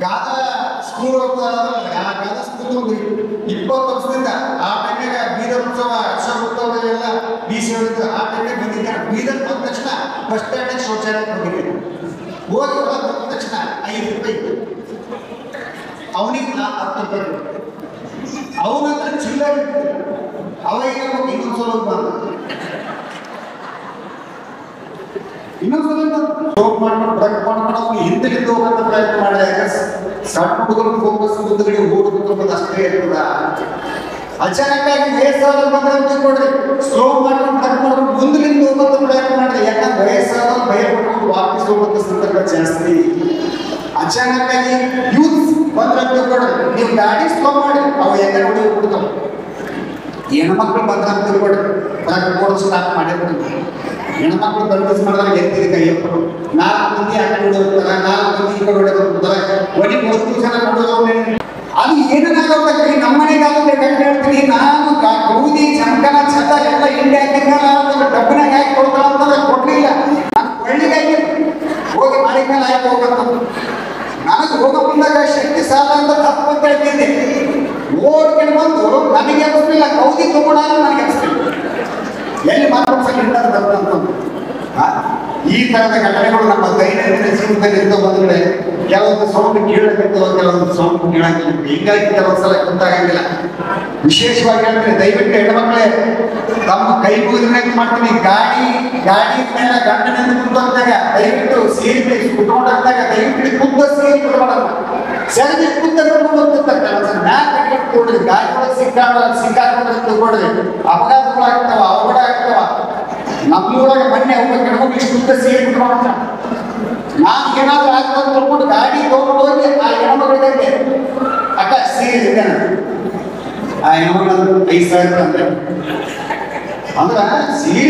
ಗಾದ school ಗಾದ school 20 ವರ್ಷದಿಂದ ಆ ಟೈಮ್ನಾಗ ಬೀದರ್ ಉತ್ಸವ ಅಕ್ಷರೋತ್ಸವ ಎಲ್ಲ ಬೀಸಿ ಹೇಳಿದ್ರು. ಆ ಟೈಮ್ನಾಗ ಬಂದಿದ್ದ ಬೀದರ್ ಬಂದ ತಕ್ಷಣ ಬಸ್ ಸ್ಟ್ಯಾಂಡ್ ಶೌಚಾಲಯ ಹೋಗಿದ್ದೆ. ಹೋಗಿ ಒಳಗೆ ಬಂದ ತಕ್ಷಣ 5 ರೂಪಾಯಿ ಅವನಿಗೆ 10 ರೂಪಾಯಿ ಅವನ ಹತ್ರ ಚಿಲ್ಲರೆ ಅವಾಗ ಇನ್ನೊಂದು ಸಲ ಬಂದ ಶೋಕ್ ಮಾಡ್ಕೊಂಡು ಬ್ರೇಕ್ ಮಾಡ್ಕೊಂಡು ಅವ್ನು ಹಿಂದೆಲಿಂದ ಹೋಗಂತ ಪ್ರಯತ್ನ ಮಾಡಿದಾಗ ಸಣ್ಣ ಹುಡುಗರು ಫೋಕಸ್ ಮುಂದಗಡೆ ಓಡಬೇಕು ಅಷ್ಟೇ ಇರ್ತದ. ಅಚಾನಕ್ಕಾಗಿ ವಯಸ್ಸಾದ ಬಂದ್ರೆ ಕೊಡ್ರಿ ಸ್ಲೋ ಮಾಡ್ಕೊಂಡು ಬ್ರೇಕ್ ಮಾಡ್ಕೊಂಡು ಮುಂದಲಿಂದ ಹೋಗಂತ ಪ್ರಯತ್ನ ಮಾಡಿದೆ. ಯಾಕಂದ್ರೆ ವಯಸ್ಸಾದ ಭಯ ಪಡ್ಕೊಂಡು ವಾಪಸ್ ಹೋಗುವಂತ ಸಂದರ್ಭ ಜಾಸ್ತಿ. ಅಚಾನಕ್ಕಾಗಿ ಯೂತ್ ಬಂದ್ರೆ ಕೊಡ್ರಿ ನೀವು ಗಾಡಿ ಸ್ಲೋ ಮಾಡಿ ಅವ ಯಾಕೆ ನೋಡಿ ಹೋಗ್ಬಿಡ್ತಾವ. ಹೆಣ್ಮಕ್ಳು ಬಂದ್ರೆ ತಿಳ್ಕೊಡ್ರಿ ಬ್ರೇಕ್ ಕೊಡೋ ಸ್ಟಾಪ್ ಮಾಡಿರ್ತೀವಿ. ಹೆಣ್ಮಕ್ಳು ಕನ್ಫ್ಯೂಸ್ ಮಾಡಿದಾಗ ಎತ್ತಿದ ಕೈ 4 ಮಂದಿ ಆ ಕಡೆ ಹೊಡಿರ್ತಾರೆ, 4 ಮಂದಿ ಈ ಕಡೆ ಹೊಡಿರ್ತಾರೆ. ಒಡಿ 3 ಜನ ನೋಡೋದು ಅದು ಏನಾಗಬೇಕು. ನಮ್ಮ ಮನೆಗಾಗುತ್ತೆ ಹೇಳ್ತೀನಿ ನಾನು ಗೌದಿ ಚಮಕನ ಛತ ಎಲ್ಲ ಇಂಡಿಯಾ ಡಬ್ಬನಾಗ ಹಾಕಿ ಕೊಡ್ತಾರಂತಂದ್ರೆ ಕೊಡ್ಲಿಲ್ಲ. ನಾನು ಕೊಳ್ಳಿಗಾಗಿ ಹೋಗಿ ಮಾಡಿ ಮೇಲೆ ಹಾಕಿ ಹೋಗ್ಬೇಕು. ನನಗೆ ಹೋಗ ಬಂದಾಗ ಶಕ್ತಿ ಸಾಲ ಅಂತ ತಪ್ಪು ಅಂತ ಹೇಳ್ತಿದ್ದೆ. ಓಡ್ಕೊಂಡು ಬಂದು ನನಗೆ ಅನಿಸ್ಲಿಲ್ಲ, ಗೌದಿ ತಗೊಂಡಾಗ ನನಗೆ ಅನಿಸ್ಲಿಲ್ಲ. ಎಲ್ಲಿ ಮಾತಾಡ್ಸಂತ ಈ ತರದ ಘಟನೆಗಳು ನಮ್ಮ ದೈನಂದಿನ ಜೀವನದಲ್ಲಿ ಇರ್ತವೆ. ಬಂದ್ರೆ ಕೆಲವೊಂದು ಸೌಂಡ್ ಕೇಳಕ್ಕಿರ್ತವ, ಕೆಲವೊಂದು ಸೌಂಡ್ ಕೇಳಂಗಿಲ್ಲ. ಹೀಗಾಗಿ ಕೆಲವೊಂದು ಸಲ ಗೊತ್ತಾಗಂಗಿಲ್ಲ. ವಿಶೇಷವಾಗಿ ಅಂದ್ರೆ ದಯವಿಟ್ಟು ಹೆಣ್ಮಕ್ಳೇ ತಮ್ಮ ಕೈ ಮುಗಿದ್ರೆ ಮಾಡ್ತೀನಿ. ಗಾಡಿ ಮೇಲೆ ಗಂಡನಿಂದ ಕುಂತಾಗ ದಯವಿಟ್ಟು ಸೀರೆ ಕುತ್ಕೊಂಡಾಗ ದಯವಿಟ್ಟು ಕುದ್ದ ಸೀರೆ ಬಿಡಬಾರಲ್ಲ. ಸೆರಗಿ ಕುದ್ದ ಕೊಡ್ರಿ. ಗಾಡಿ ಒಳಗೆ ಸಿಕ್ಕಾಕೊಂಡ್ರೆ ತಿಳ್ಕೊಡ್ರಿ ಅಪಘಾತಗಳಾಗ್ತಾವ, ಅವಘಡ ಆಗ್ತಾವ. ನಮ್ಮೂರಾಗ ಮೊನ್ನೆ ಒಬ್ಬ ಹೆಣ್ಮಕ್ಳು ಕುದ್ದ ಸೀರೆ ಬಿಟ್ಕೊಂಡ. ನಾನು ಏನಾದ್ರೂ ಆಗ್ತದೆ ತಿಳ್ಕೊಂಡು ಗಾಡಿ ತಗೊಂಡು ಹೋಗಿ ಆ ಹೆಣ್ಮಕ್ಳಿಗೆ ಅಕ್ಕ ಸೀರೆ ಇದೆ ಆ ಹೆಣ್ಮಕ್ಳು 5,000 ಅಂದ್ರೆ ಸೀರೆ